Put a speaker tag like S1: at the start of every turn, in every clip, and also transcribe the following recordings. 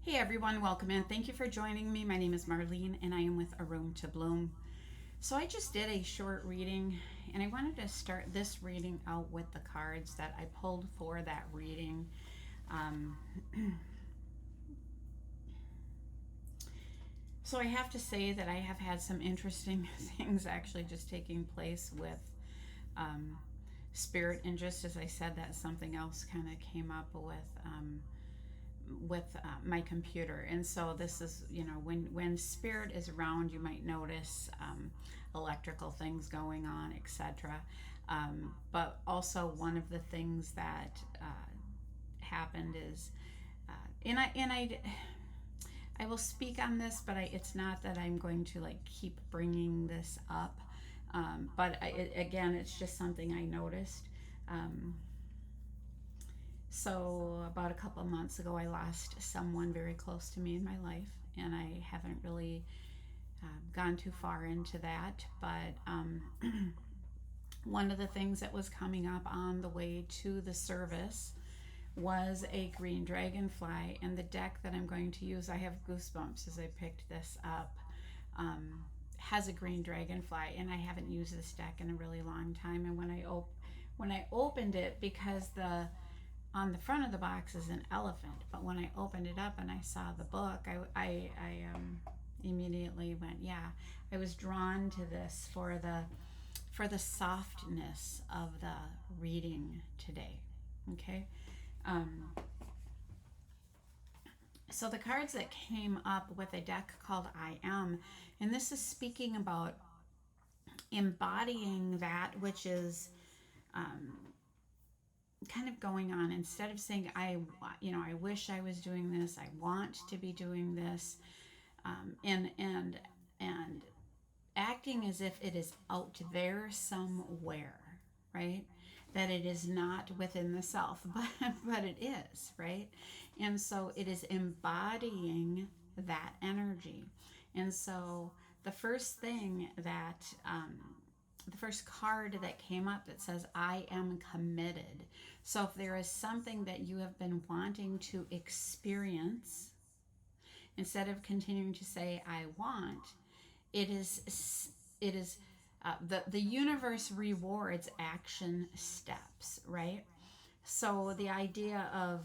S1: Hey everyone, welcome in. Thank you for joining me. My name is Marlene and I am with A Room to Bloom. So I just did a short reading and I wanted to start this reading out with the cards that I pulled for that reading. Um, so I have to say that I have had some interesting things actually just taking place with um, spirit, and just as I said that, something else kind of came up with my computer. And so this is, when spirit is around, you might notice electrical things going on, etc. But also one of the things that happened is, I will speak on this, but it's not that I'm going to like keep bringing this up. Again, it's just something I noticed. Um, So, about a couple of months ago, I lost someone very close to me in my life, and I haven't really gone too far into that. But one of the things that was coming up on the way to the service was a green dragonfly, and the deck that I'm going to use, I have goosebumps as I picked this up, has a green dragonfly, and I haven't used this deck in a really long time. And when I opened it, because the on the front of the box is an elephant, but when I opened it up and I saw the book, I immediately went, yeah, I was drawn to this for the softness of the reading today. Okay. Um, so the cards that came up with a deck called I Am, and this is speaking about embodying that which is um, kind of going on. Instead of saying I wish I was doing this, I want to be doing this, and acting as if it is out there somewhere, right? That it is not within the self, but it is, right? And so it is embodying that energy. And so the first thing that the first card that came up that says I am committed. So if there is something that you have been wanting to experience, instead of continuing to say I want, it is the universe rewards action steps, right? So the idea of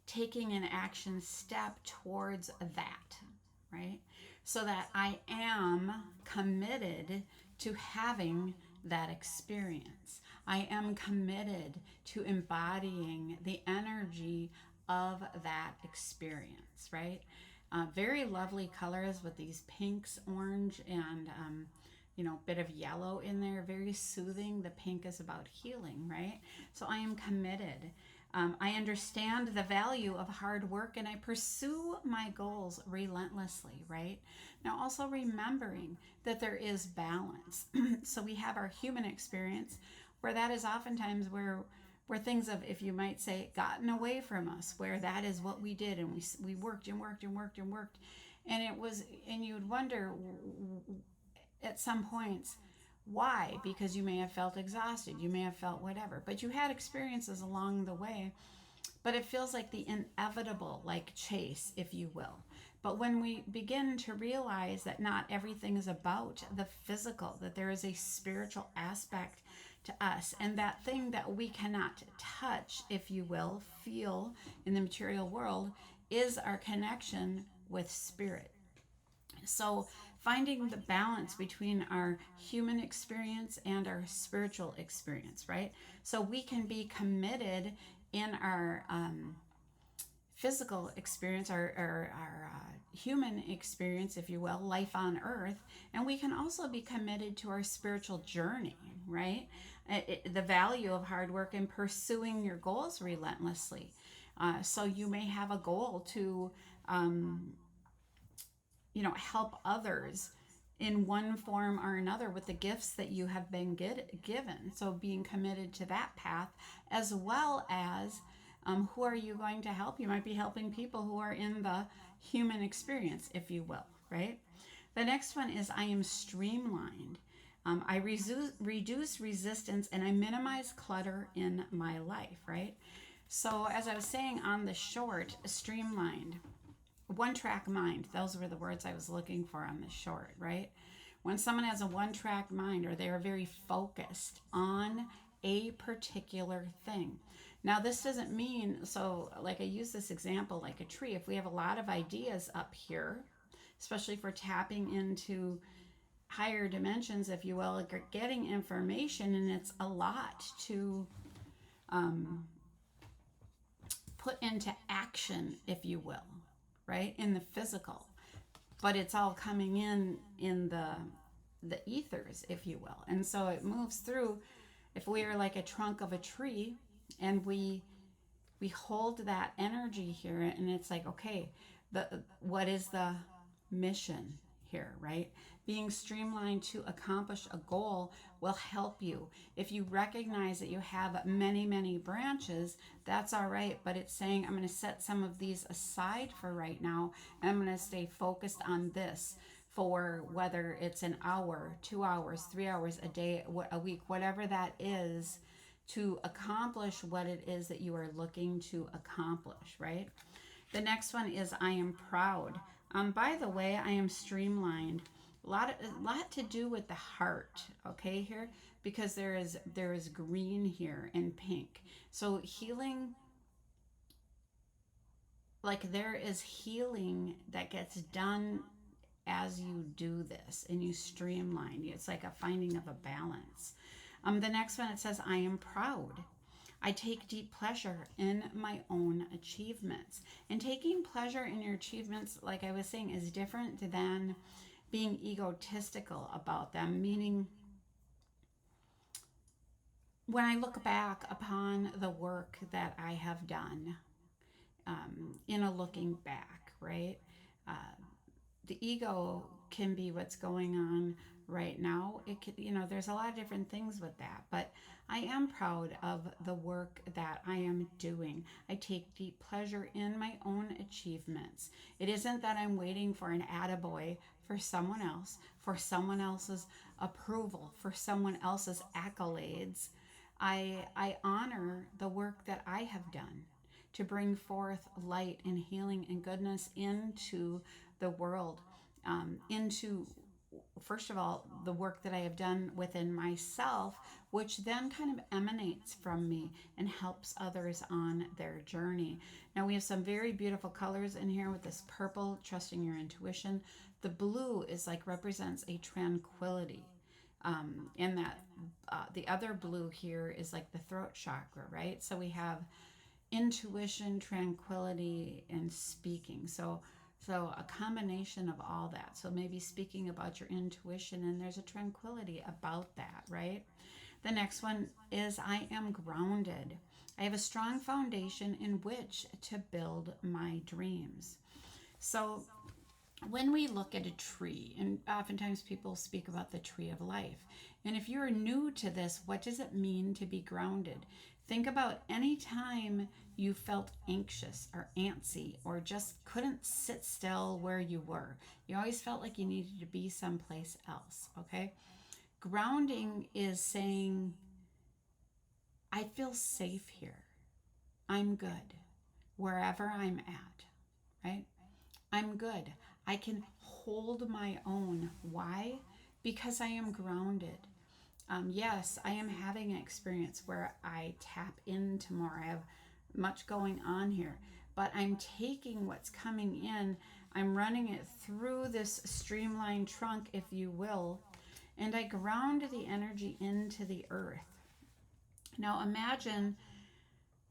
S1: taking an action step towards that, right? So that I am committed to having that experience. I am committed to embodying the energy of that experience, right? Very lovely colors with these pinks, orange, and bit of yellow in there. Very soothing. The pink is about healing, right? So I am committed. I understand the value of hard work and I pursue my goals relentlessly, right? Now, also remembering that there is balance. So we have our human experience where that is oftentimes where things have, if you might say, gotten away from us, where that is what we did, and we worked and worked and worked and worked, and it was, and you'd wonder at some points why, because you may have felt exhausted, you may have felt whatever, but you had experiences along the way, but it feels like the inevitable, like chase, if you will. But when we begin to realize that not everything is about the physical, that there is a spiritual aspect to us, and that thing that we cannot touch, if you will, feel in the material world, is our connection with spirit. So, finding the balance between our human experience and our spiritual experience, right? So, we can be committed in our physical experience, our human experience, if you will, life on earth, and we can also be committed to our spiritual journey, right? The value of hard work and pursuing your goals relentlessly. So, you may have a goal to help others in one form or another with the gifts that you have been given. So being committed to that path, as well as who are you going to help? You might be helping people who are in the human experience, if you will, right? The next one is I am streamlined. I reduce resistance and I minimize clutter in my life, right? So, as I was saying on the short, streamlined, one track mind, those were the words I was looking for on the short, right? When someone has a one track mind or they are very focused on a particular thing. Now, this doesn't mean, so like I use this example like a tree. If we have a lot of ideas up here, especially for tapping into higher dimensions, if you will, like getting information, and it's a lot to um, put into action, if you will, right, in the physical, but it's all coming in the ethers, if you will, and so it moves through. If we are like a trunk of a tree, and we hold that energy here, and it's like, okay, the what is the mission here, right? Being streamlined to accomplish a goal will help you. If you recognize that you have many branches, that's all right, but it's saying, I'm going to set some of these aside for right now, and I'm going to stay focused on this for whether it's an hour, 2 hours, 3 hours, a day, a week, whatever that is, to accomplish what it is that you are looking to accomplish, right? The next one is I am proud. By the way, I am streamlined. A lot to do with the heart, okay, here, because there is green here and pink. So healing, like there is healing that gets done as you do this and you streamline. It's like a finding of a balance. The next one, it says, I am proud. I take deep pleasure in my own achievements. And taking pleasure in your achievements, like I was saying, is different than being egotistical about them. Meaning, when I look back upon the work that I have done, in a looking back, right? Uh, the ego can be what's going on right now. It could, there's a lot of different things with that, but I am proud of the work that I am doing. I take deep pleasure in my own achievements. It isn't that I'm waiting for an attaboy for someone else, for someone else's approval, for someone else's accolades. I honor the work that I have done to bring forth light and healing and goodness into the world, into, first of all, the work that I have done within myself, which then kind of emanates from me and helps others on their journey. Now, we have some very beautiful colors in here with this purple, trusting your intuition. The blue is like represents a tranquility. And that the other blue here is like the throat chakra, right? So we have intuition, tranquility, and speaking. So a combination of all that. So maybe speaking about your intuition, and there's a tranquility about that, right? The next one is I am grounded. I have a strong foundation in which to build my dreams. So when we look at a tree, and oftentimes people speak about the tree of life, and if you're new to this, what does it mean to be grounded? Think about any time you felt anxious or antsy or just couldn't sit still where you were. You always felt like you needed to be someplace else, okay? Grounding is saying, I feel safe here. I'm good wherever I'm at, right? I'm good. I can hold my own. Why? Because I am grounded. Yes, I am having an experience where I tap into more. I have much going on here, but I'm taking what's coming in, I'm running it through this streamlined trunk, if you will, and I ground the energy into the earth. Now imagine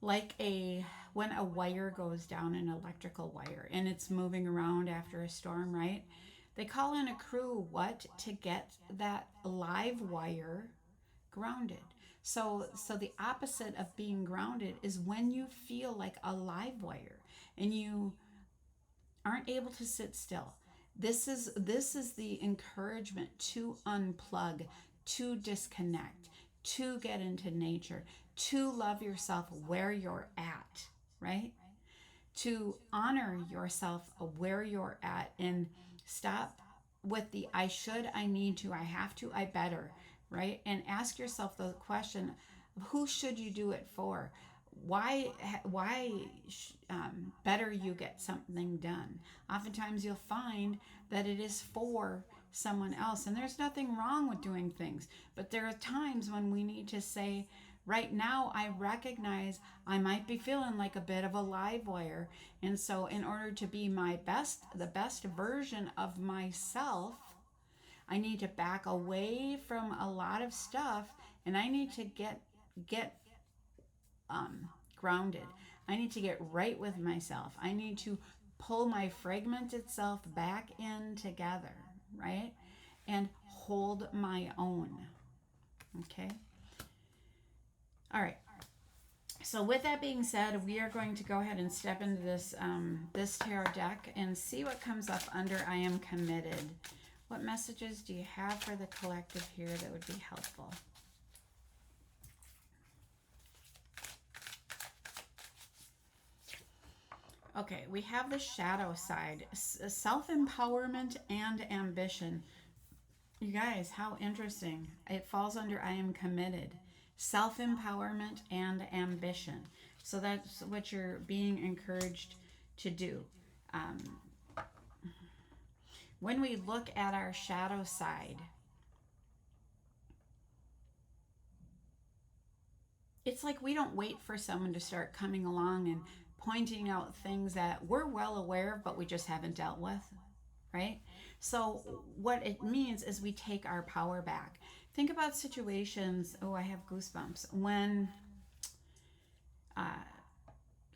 S1: like when a wire goes down, an electrical wire, and it's moving around after a storm, right? They call in a crew, what, to get that live wire grounded. So the opposite of being grounded is when you feel like a live wire and you aren't able to sit still. This is the encouragement to unplug, to disconnect, to get into nature, to love yourself where you're at, right? To honor yourself where you're at and stop with the I should, I need to, I have to, I better, right? And ask yourself the question, who should you do it for? better you get something done. Oftentimes you'll find that it is for someone else, and there's nothing wrong with doing things, but there are times when we need to say, right now I recognize I might be feeling like a bit of a live wire, and so in order to be the best version of myself, I need to back away from a lot of stuff, and I need to get grounded. I need to get right with myself. I need to pull my fragmented self back in together, right? And hold my own. Okay? All right. So with that being said, we are going to go ahead and step into this tarot deck and see what comes up under I am committed. What messages do you have for the collective here that would be helpful? Okay, we have the shadow side, self-empowerment and ambition. You guys, how interesting. It falls under I am committed. Self-empowerment and ambition. So that's what you're being encouraged to do. When we look at our shadow side, it's like we don't wait for someone to start coming along and pointing out things that we're well aware of, but we just haven't dealt with, right? So what it means is we take our power back. Think about situations, oh, I have goosebumps, when,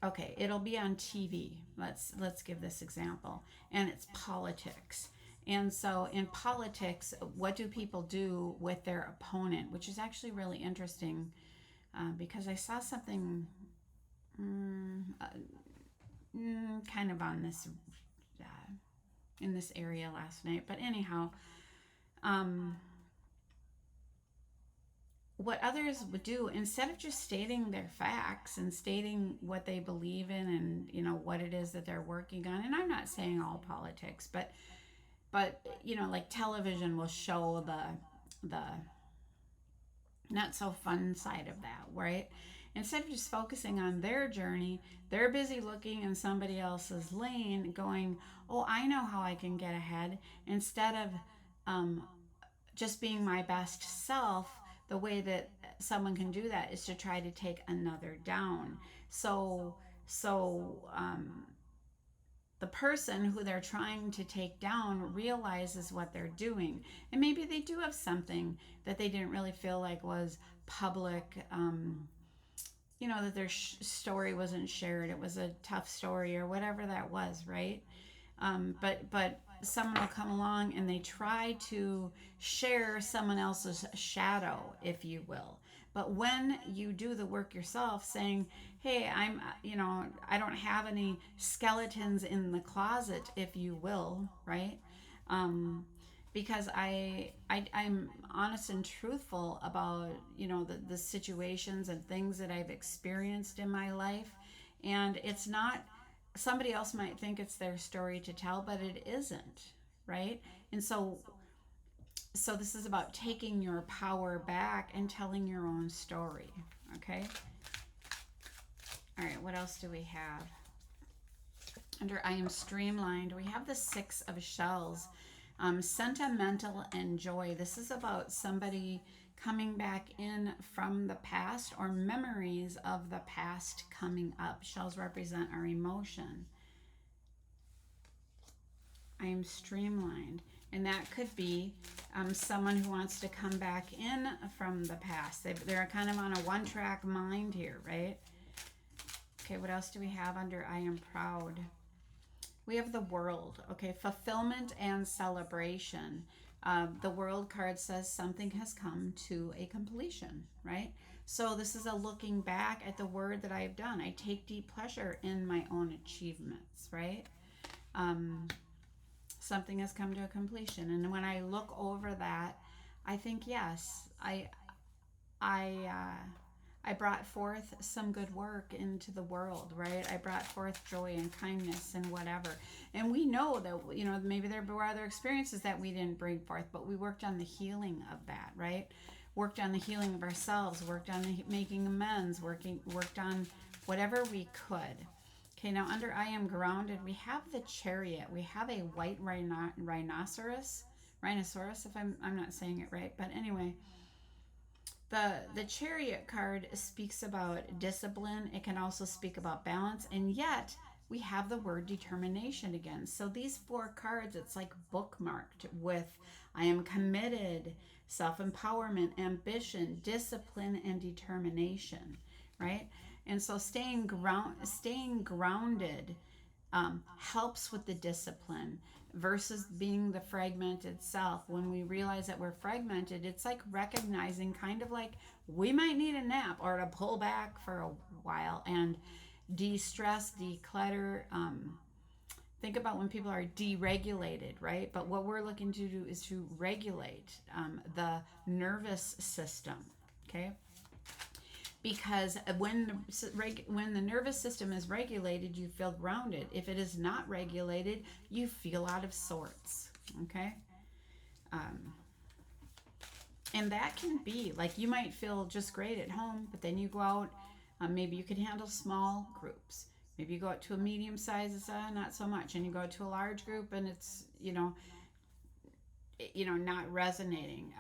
S1: okay, it'll be on TV. Let's give this example, and it's politics. And so in politics, what do people do with their opponent, which is actually really interesting, because I saw something kind of on this in this area last night. But anyhow, what others would do, instead of just stating their facts and stating what they believe in and what it is that they're working on, and I'm not saying all politics, but like television will show the not so fun side of that, right? Instead of just focusing on their journey, they're busy looking in somebody else's lane going, oh, I know how I can get ahead, instead of just being my best self. The way that someone can do that is to try to take another down. So the person who they're trying to take down realizes what they're doing. And maybe they do have something that they didn't really feel like was public, that their story wasn't shared. It was a tough story or whatever that was, right? But someone will come along and they try to share someone else's shadow, if you will. But when you do the work yourself, saying, hey, I don't have any skeletons in the closet, if you will, right? Because I'm honest and truthful about, the situations and things that I've experienced in my life. And it's not, somebody else might think it's their story to tell, but it isn't, right? And so this is about taking your power back and telling your own story, okay? All right, what else do we have? Under I am streamlined, we have the 6 of shells. Sentimental and joy. This is about somebody coming back in from the past or memories of the past coming up. Shells represent our emotion. I am streamlined. And that could be someone who wants to come back in from the past. They're kind of on a one-track mind here, right? Okay, what else do we have under I am proud? We have the world, okay, fulfillment and celebration. The world card says something has come to a completion, right? So this is a looking back at the word that I've done. I take deep pleasure in my own achievements, right? Something has come to a completion. And when I look over that, I think, yes, I brought forth some good work into the world, right? I brought forth joy and kindness and whatever. And we know that, maybe there were other experiences that we didn't bring forth, but we worked on the healing of that, right? Worked on the healing of ourselves, worked on making amends, worked on whatever we could. Okay, now under I am grounded, we have the Chariot. We have a white rhinoceros. Rhinoceros, if I'm not saying it right. But anyway, the Chariot card speaks about discipline. It can also speak about balance. And yet, we have the word determination again. So these four cards, it's like bookmarked with I am committed, self-empowerment, ambition, discipline, and determination, right? And so staying grounded helps with the discipline versus being the fragmented self. When we realize that we're fragmented, it's like recognizing kind of like we might need a nap or to pull back for a while and de-stress, declutter. Think about when people are deregulated, right? But what we're looking to do is to regulate the nervous system, okay? Because when the nervous system is regulated, you feel grounded. If it is not regulated, you feel out of sorts, okay? And that can be like you might feel just great at home, but then you go out. Maybe you can handle small groups. Maybe you go out to a medium size, it's not so much, and you go to a large group, and it's not resonating.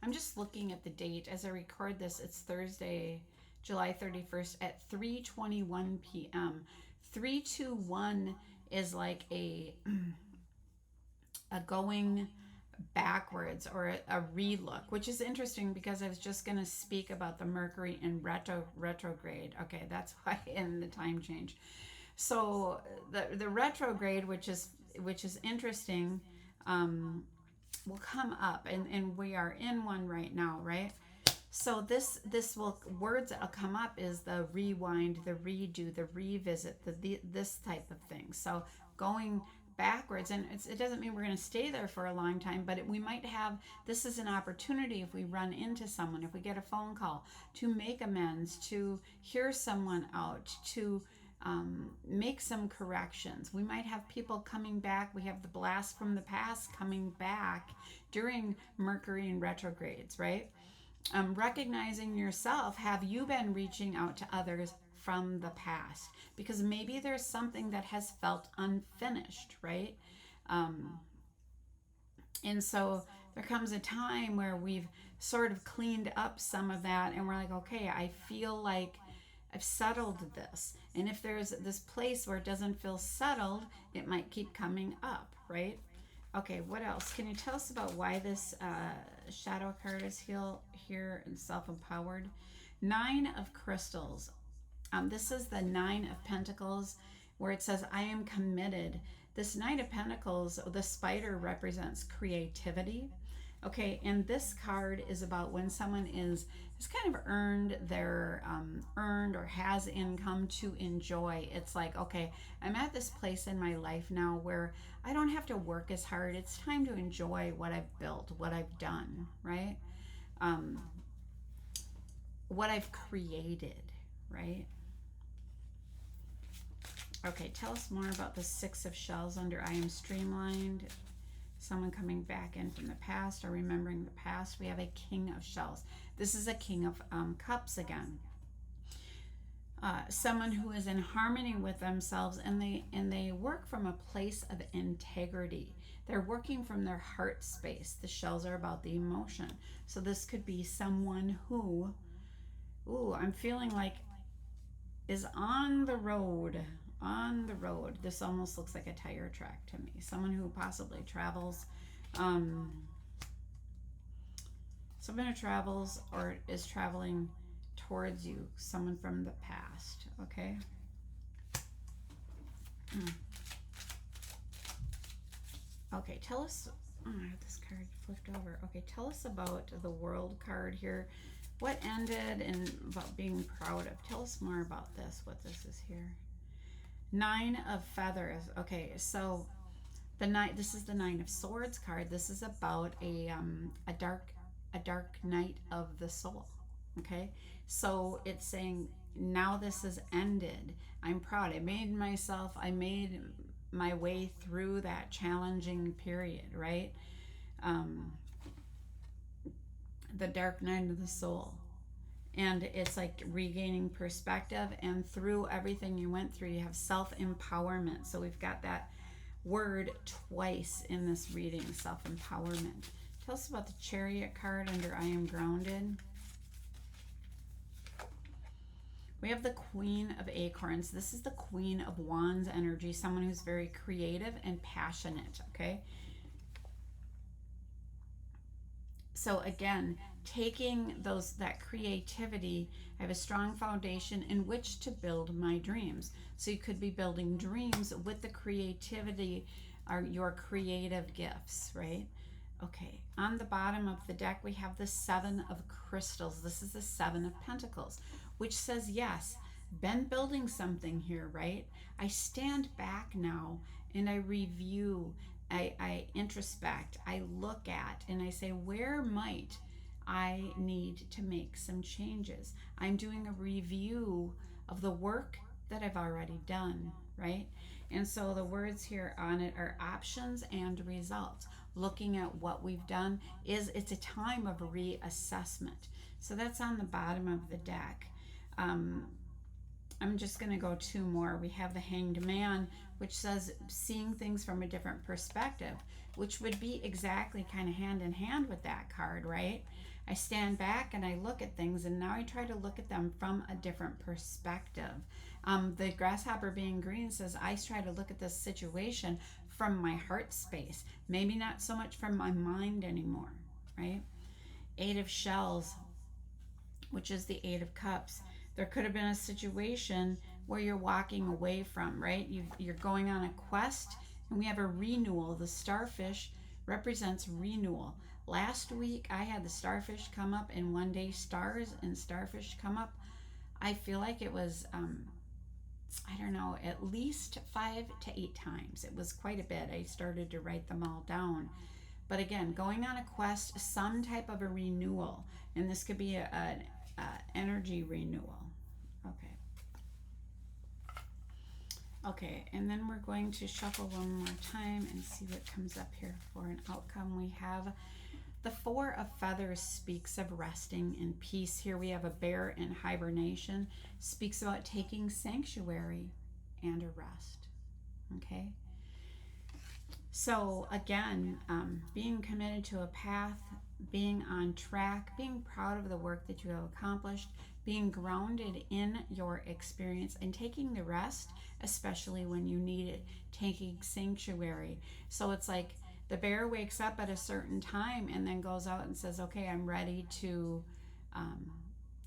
S1: I'm just looking at the date as I record this. It's Thursday, July 31st at 3:21 p.m. 321 is like a going backwards or a relook, which is interesting because I was just going to speak about the Mercury in retrograde. Okay, that's why in the time change. So the retrograde, which is interesting, will come up, and we are in one right now, right? So this words that'll come up is the rewind, the redo, the revisit, this type of thing. So going backwards, and it doesn't mean we're going to stay there for a long time, but we might have, this is an opportunity if we run into someone, if we get a phone call, to make amends, to hear someone out, to make some corrections. We might have people coming back. We have the blast from the past coming back during Mercury and retrogrades, right? Recognizing yourself, have you been reaching out to others from the past? Because maybe there's something that has felt unfinished, right? And so there comes a time where we've sort of cleaned up some of that, and we're like, okay, I feel like I've settled this. And if there's this place where it doesn't feel settled, it might keep coming up, right? Okay, what else? Can you tell us about why this shadow card is here and self-empowered? 9 of Crystals. This is the 9 of Pentacles, where it says, I am committed. This 9 of Pentacles, the spider represents creativity. Okay, and this card is about when someone has kind of earned or has income to enjoy. It's like, okay, I'm at this place in my life now where I don't have to work as hard. It's time to enjoy what I've built, what I've done, right? What I've created, right? Okay, tell us more about the 6 of Shells under I am streamlined. Someone coming back in from the past or remembering the past. We have a King of Shells. This is a King of Cups again. Someone who is in harmony with themselves, and they work from a place of integrity. They're working from their heart space. The shells are about the emotion. So this could be someone who, I'm feeling like is on the road. This almost looks like a tire track to me. Someone who possibly travels, someone who travels or is traveling towards you, someone from the past, okay? Okay, tell us, this card flipped over. Okay, tell us about the World card here. What ended and about being proud of. Tell us more about this, what this is here. 9 of Feathers. Okay, so this is the 9 of Swords card. This is about a dark night of the soul. Okay, so it's saying now this has ended. I'm proud. I made my way through that challenging period, right? The dark night of the soul. And it's like regaining perspective, and through everything you went through, you have self-empowerment. So we've got that word twice in this reading, self-empowerment. Tell us about the Chariot card under I Am Grounded. We have the Queen of Acorns. This is the Queen of Wands energy, someone who's very creative and passionate, okay? So again, taking that creativity, I have a strong foundation in which to build my dreams. So you could be building dreams with the creativity or your creative gifts, right? Okay, on the bottom of the deck, we have the Seven of Crystals. This is the Seven of Pentacles, which says, yes, been building something here, right? I stand back now and I review, I introspect, I look at, and I say, where might I need to make some changes? I'm doing a review of the work that I've already done, right? And so the words here on it are options and results. Looking at what we've done, it's a time of reassessment. So that's on the bottom of the deck. I'm just going to go two more. We have the Hanged Man, which says seeing things from a different perspective, which would be exactly kind of hand in hand with that card, right? I stand back and I look at things, and now I try to look at them from a different perspective. The Grasshopper being green says I try to look at this situation from my heart space, maybe not so much from my mind anymore, right? Eight of Shells, which is the Eight of Cups. There could have been a situation where you're walking away from, right? You're going on a quest, and we have a renewal. The starfish represents renewal. Last week, I had the starfish come up, and one day stars and starfish come up. I feel like it was, I don't know, at least 5 to 8 times. It was quite a bit. I started to write them all down. But again, going on a quest, some type of a renewal, and this could be an energy renewal. Okay, and then we're going to shuffle one more time and see what comes up here for an outcome. We have the Four of Feathers speaks of resting in peace. Here we have a bear in hibernation, speaks about taking sanctuary and a rest. Okay? So again, being committed to a path, being on track, being proud of the work that you have accomplished, being grounded in your experience, and taking the rest, especially when you need it, taking sanctuary. So it's like the bear wakes up at a certain time and then goes out and says, okay, I'm ready to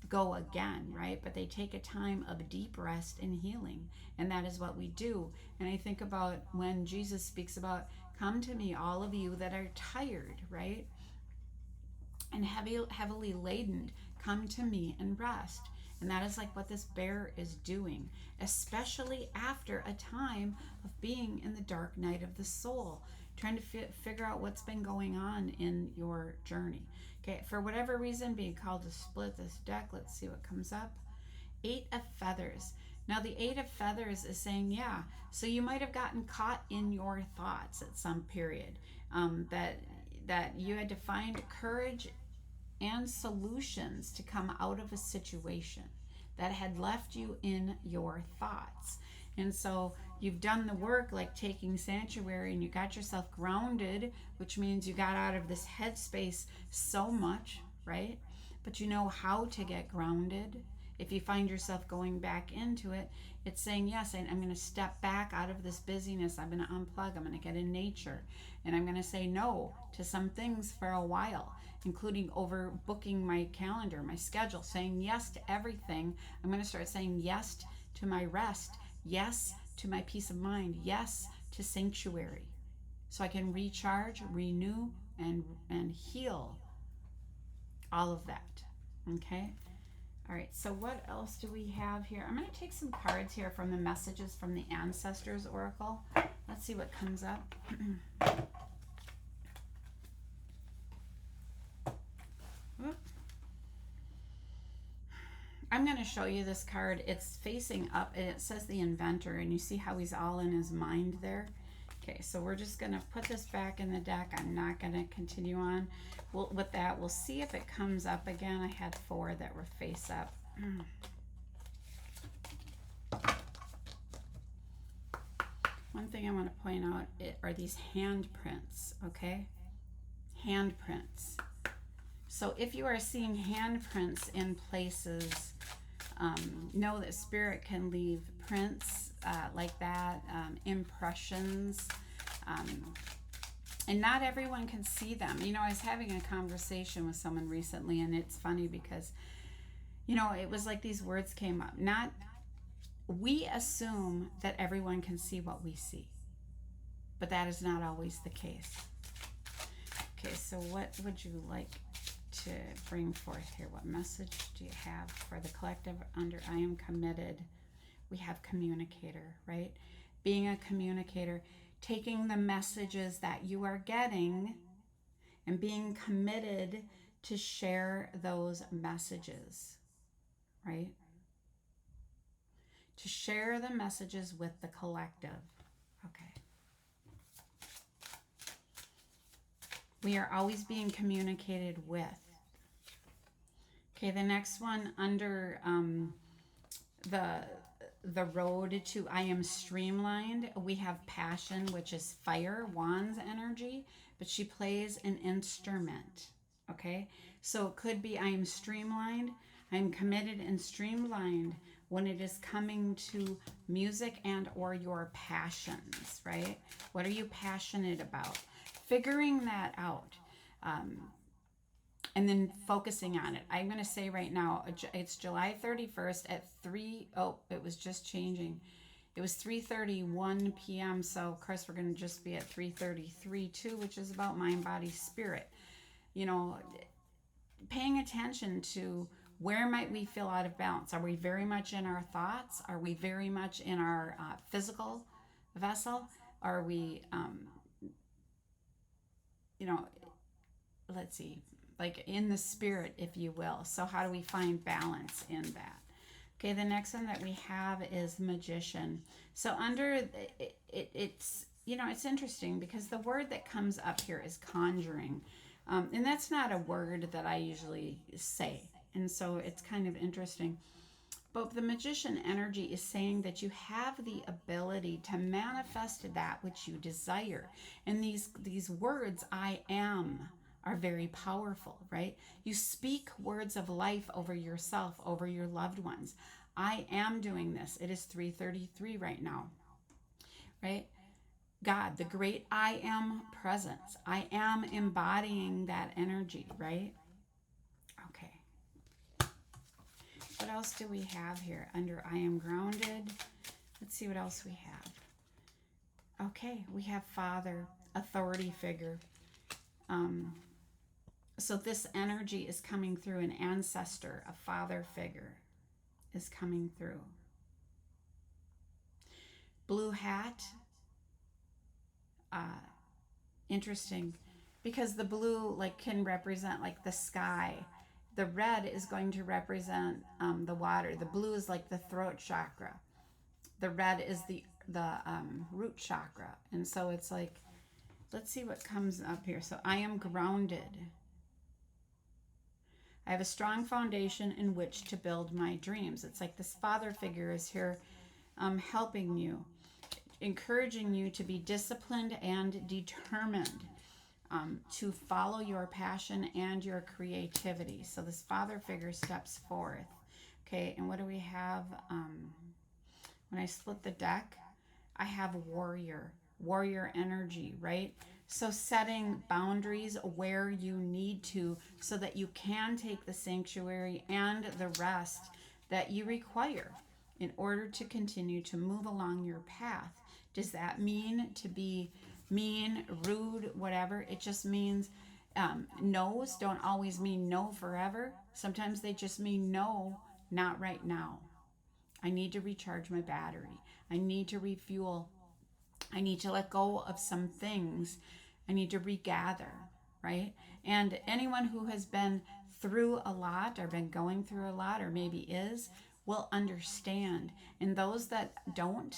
S1: go again, right? But they take a time of deep rest and healing, and that is what we do. And I think about when Jesus speaks about, come to me, all of you that are tired, right? And heavily laden, come to me and rest. And that is like what this bear is doing, especially after a time of being in the dark night of the soul, trying to figure out what's been going on in your journey. Okay, for whatever reason, being called to split this deck, let's see what comes up. Eight of Feathers. Now the Eight of Feathers is saying, yeah, so you might have gotten caught in your thoughts at some period, that you had to find courage and solutions to come out of a situation that had left you in your thoughts. And so you've done the work, like taking sanctuary, and you got yourself grounded, which means you got out of this headspace so much, right? But you know how to get grounded. If you find yourself going back into it, it's saying, yes, I'm going to step back out of this busyness. I'm going to unplug. I'm going to get in nature. And I'm going to say no to some things for a while, including overbooking my calendar, my schedule, saying yes to everything. I'm going to start saying yes to my rest, yes to my peace of mind, yes to sanctuary, so I can recharge, renew, and heal all of that. Okay? All right, so what else do we have here? I'm going to take some cards here from the messages from the Ancestors Oracle. Let's see what comes up. I'm going to show you this card. It's facing up, and it says the Inventor, and you see how he's all in his mind there, Okay, so we're just going to put this back in the deck. I'm not going to continue on. With that, we'll see if it comes up again. I had 4 that were face up. One thing I want to point out are these handprints, okay? Handprints. So if you are seeing handprints in places, know that spirit can leave prints like that, impressions, and not everyone can see them. You know, I was having a conversation with someone recently, and it's funny because, you know, it was like these words came up. We assume that everyone can see what we see, but that is not always the case. Okay, so what would you like to bring forth here? What message do you have for the collective under I am committed? We have communicator, right? Being a communicator, taking the messages that you are getting and being committed to share those messages, right? To share the messages with the collective. Okay. We are always being communicated with. Okay, the next one under the road to I am streamlined, we have passion, which is fire, wands energy, but she plays an instrument. Okay, so it could be I am streamlined, I'm committed and streamlined when it is coming to music and or your passions, right? What are you passionate about? Figuring that out. And then focusing on it. I'm going to say right now, it's July 31st at 3. Oh, it was just changing. It was 3:31 p.m. So, of course, we're going to just be at 3:33 too, which is about mind, body, spirit. You know, paying attention to where might we feel out of balance. Are we very much in our thoughts? Are we very much in our physical vessel? Are we, you know, let's see, like in the spirit, if you will. So how do we find balance in that? Okay, the next one that we have is magician. So under it's, you know, it's interesting because the word that comes up here is conjuring. And that's not a word that I usually say. And so it's kind of interesting. But the magician energy is saying that you have the ability to manifest that which you desire. And these words, I am, are very powerful, right? You speak words of life over yourself, over your loved ones. I am doing this. It is 3:33 right now, right? God, the great I am presence. I am embodying that energy, right? Okay. What else do we have here under I am grounded? Let's see what else we have. Okay, we have father, authority figure. So this energy is coming through an ancestor, a father figure is coming through. Blue hat, interesting, because the blue like can represent like the sky. The red is going to represent the water. The blue is like the throat chakra. The red is the root chakra. And so it's like, let's see what comes up here. So I am grounded. I have a strong foundation in which to build my dreams. It's like this father figure is here helping you, encouraging you to be disciplined and determined to follow your passion and your creativity. So this father figure steps forth. Okay, and what do we have? When I split the deck, I have warrior energy, right? So setting boundaries where you need to so that you can take the sanctuary and the rest that you require in order to continue to move along your path. Does that mean to be mean, rude, whatever? It just means no's don't always mean no forever. Sometimes they just mean no, not right now. I need to recharge my battery. I need to refuel. I need to let go of some things. I need to regather, right? And anyone who has been through a lot or been going through a lot or maybe is will understand. And those that don't,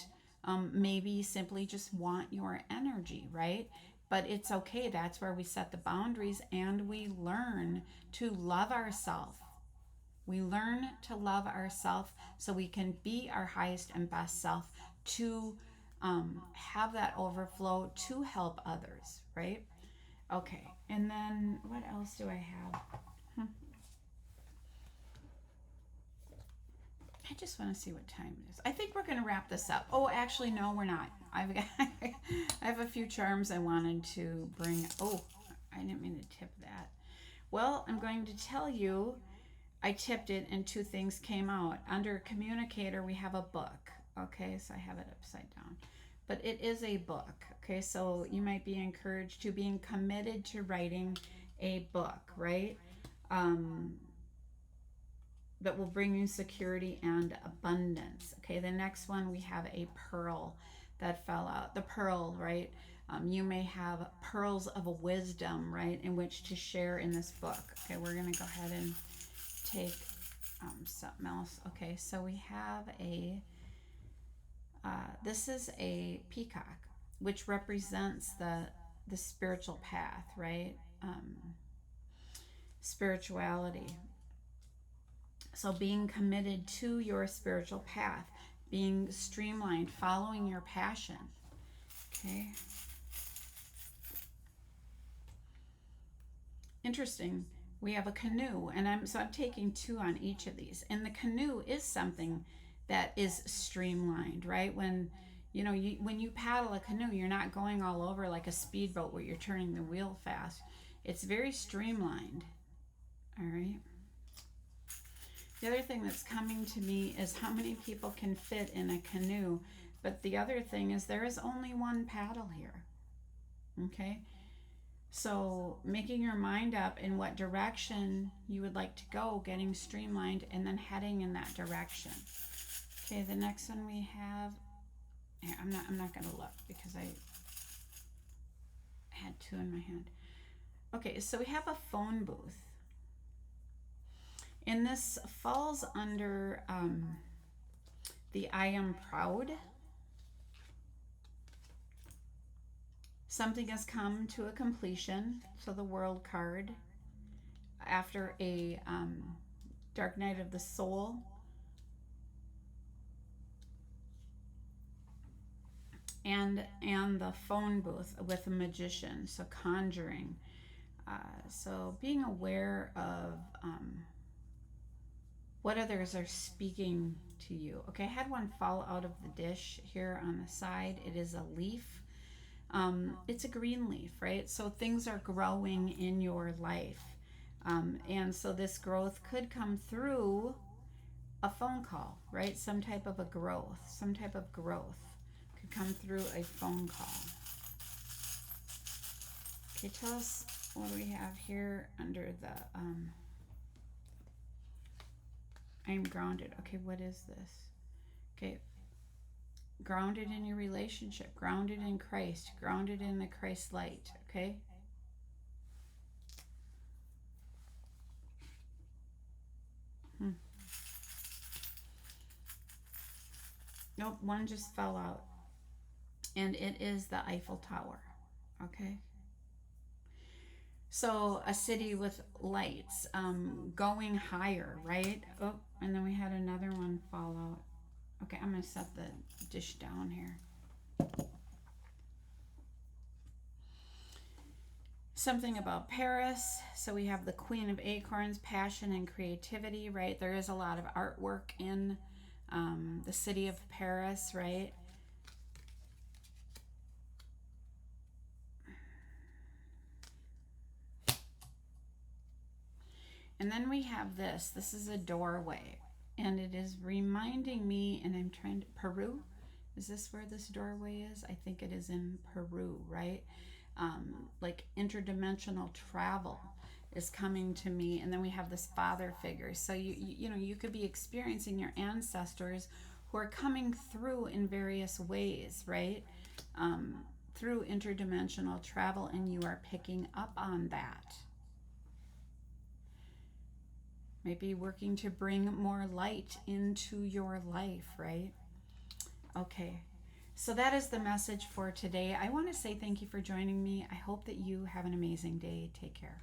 S1: maybe simply just want your energy, right? But it's okay. That's where we set the boundaries and we learn to love ourselves. We learn to love ourselves so we can be our highest and best self to have that overflow to help others, right? Okay, and then what else do I have? I just want to see what time it is. I think we're going to wrap this up. Oh, actually, no, we're not. I've got, I have a few charms I wanted to bring. Oh, I didn't mean to tip that. Well, I'm going to tell you, I tipped it and two things came out. Under communicator, we have a book. Okay, so I have it upside down. But it is a book. Okay, so you might be encouraged to being committed to writing a book, right? Um, that will bring you security and abundance. Okay, the next one we have a pearl that fell out. The pearl, right? You may have pearls of wisdom, right, in which to share in this book. Okay, we're going to go ahead and take something else. Okay, so we have this is a peacock, which represents the spiritual path, right? Spirituality. So being committed to your spiritual path, being streamlined, following your passion. Okay. Interesting. We have a canoe, and I'm taking two on each of these. And the canoe is something that is streamlined, right? When when you paddle a canoe, you're not going all over like a speedboat where you're turning the wheel fast. It's very streamlined. All right. The other thing that's coming to me is how many people can fit in a canoe. But the other thing is there is only one paddle here. Okay? So making your mind up in what direction you would like to go, getting streamlined, and then heading in that direction. Okay, the next one we have, I'm not going to look because I had two in my hand. Okay, so we have a phone booth. And this falls under the I am proud. Something has come to a completion. So the world card after a dark night of the soul. And the phone booth with a magician. So conjuring. So being aware of what others are speaking to you. Okay, I had one fall out of the dish here on the side. It is a leaf. It's a green leaf, right? So things are growing in your life. And so this growth could come through a phone call, right? Some type of a growth. Some type of growth could come through a phone call. Okay, tell us what do we have here under the... I am grounded. Okay, what is this? Okay, grounded in your relationship, grounded in Christ, grounded in the Christ light, okay? Nope, one just fell out. And it is the Eiffel Tower, okay? So a city with lights, going higher, right? Oh, and then we had another one fall out. Okay, I'm going to set the dish down here. Something about Paris. So we have the Queen of Acorns, passion and creativity, right? There is a lot of artwork in the city of Paris, right? And then we have this. This is a doorway. And it is reminding me, and I'm trying to, Peru? Is this where this doorway is? I think it is in Peru, right? Like interdimensional travel is coming to me. And then we have this father figure. So you could be experiencing your ancestors who are coming through in various ways, right? Through interdimensional travel, and you are picking up on that. Maybe working to bring more light into your life, right? Okay. So that is the message for today. I want to say thank you for joining me. I hope that you have an amazing day. Take care.